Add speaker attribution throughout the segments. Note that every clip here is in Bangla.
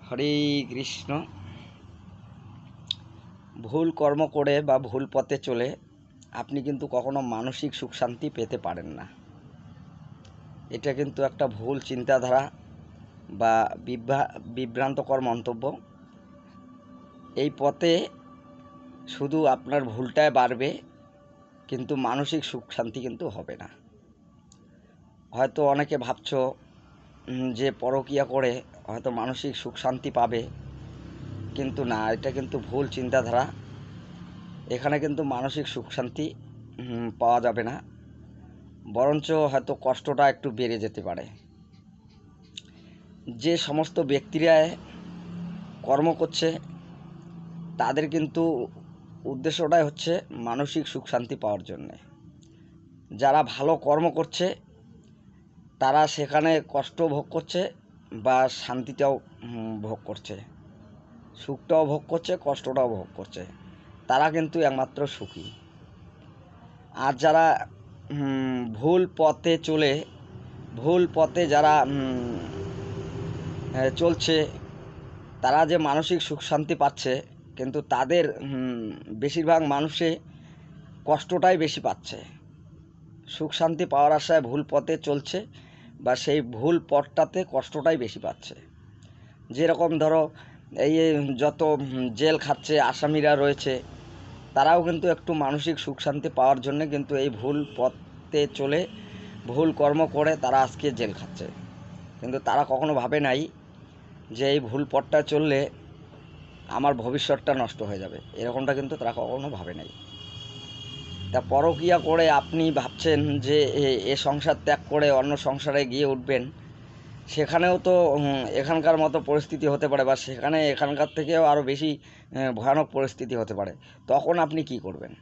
Speaker 1: হরে কৃষ্ণ। ভুল কর্ম করে বা ভুল পথে চলে আপনি কিন্তু কখনো মানসিক সুখ শান্তি পেতে পারেন না। এটা কিন্তু একটা ভুল চিন্তাধারা বা বিভ্রান্তকর মন্তব্য। এই পথে শুধু আপনার ভুলটাই বাড়বে, কিন্তু মানসিক সুখ শান্তি কিন্তু হবে না। হয়তো অনেকে ভাবছো যে পরকীয়া করে হয়তো মানসিক সুখ শান্তি পাবে, কিন্তু না, এটা কিন্তু ভুল চিন্তাধারা। এখানে কিন্তু মানসিক সুখ শান্তি পাওয়া যাবে না, বরঞ্চ হয়তো কষ্টটা একটু বেড়ে যেতে পারে। যে সমস্ত ব্যক্তিরা কর্ম করছে তাদের কিন্তু উদ্দেশ্যটাই হচ্ছে মানসিক সুখ শান্তি পাওয়ার জন্যে। যারা ভালো কর্ম করছে তারা সেখানে কষ্ট ভোগ করছে বা শান্তিটাও ভোগ করছে, সুখটাও ভোগ করছে, কষ্টটাও ভোগ করছে। তারা কিন্তু একমাত্র সুখী। আর যারা ভুল পথে চলে, ভুল পথে যারা চলছে, তারা যে মানসিক সুখ শান্তি পাচ্ছে, কিন্তু তাদের বেশিরভাগ মানুষে কষ্টটাই বেশি পাচ্ছে। সুখ শান্তি পাওয়ার আশায় ভুল পথে চলছে বা সেই ভুল পথটাতে কষ্টটাই বেশি পাচ্ছে। যেরকম ধরো এই যত জেল খাচ্ছে আসামিরা রয়েছে, তারাও কিন্তু একটু মানসিক সুখ শান্তি পাওয়ার জন্য কিন্তু এই ভুল পথে চলে ভুল কর্ম করে তারা আজকে জেল খাচ্ছে। কিন্তু তারা কখনো ভাবে নাই যে এই ভুল পথটা চললে আমার ভবিষ্যৎটা নষ্ট হয়ে যাবে, এরকমটা কিন্তু তারা কখনো ভাবে নাই। তা পরকীয়া করে আপনি ভাবছেন যে এ সংসার ত্যাগ করে অন্য সংসারে গিয়ে উঠবেন, সেখানেও তো এখানকার মতো পরিস্থিতি হতে পারে, বা সেখানে এখানকার থেকেও আরও বেশি ভয়ানক পরিস্থিতি হতে পারে। তখন আপনি কি করবেন?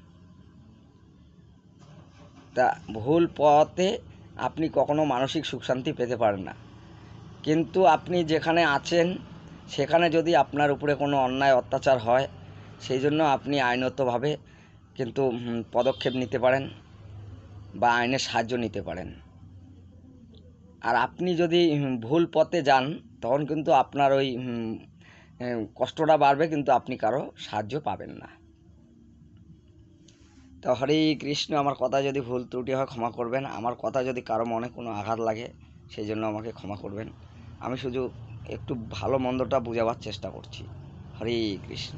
Speaker 1: তা ভুল পথে আপনি কখনো মানসিক সুখ শান্তি পেতে পারেন না। কিন্তু আপনি যেখানে আছেন সেখানে যদি আপনার উপরে কোনো অন্যায় অত্যাচার হয়, সেই জন্য আপনি আইনতভাবে কিন্তু পদক্ষেপ নিতে পারেন বা আইনের সাহায্য নিতে পারেন। আর আপনি যদি ভুল পথে যান, তখন কিন্তু আপনার ওই কষ্টটা বাড়বে, কিন্তু আপনি কারো সাহায্য পাবেন না। তো হরে কৃষ্ণ। আমার কথা যদি ভুল ত্রুটি হয় ক্ষমা করবেন। আমার কথা যদি কারো মনে কোনো আঘাত লাগে, সেই জন্য আমাকে ক্ষমা করবেন। আমি শুধু একটু ভালো মন্দটা বোঝাবার চেষ্টা করছি। হরে কৃষ্ণ।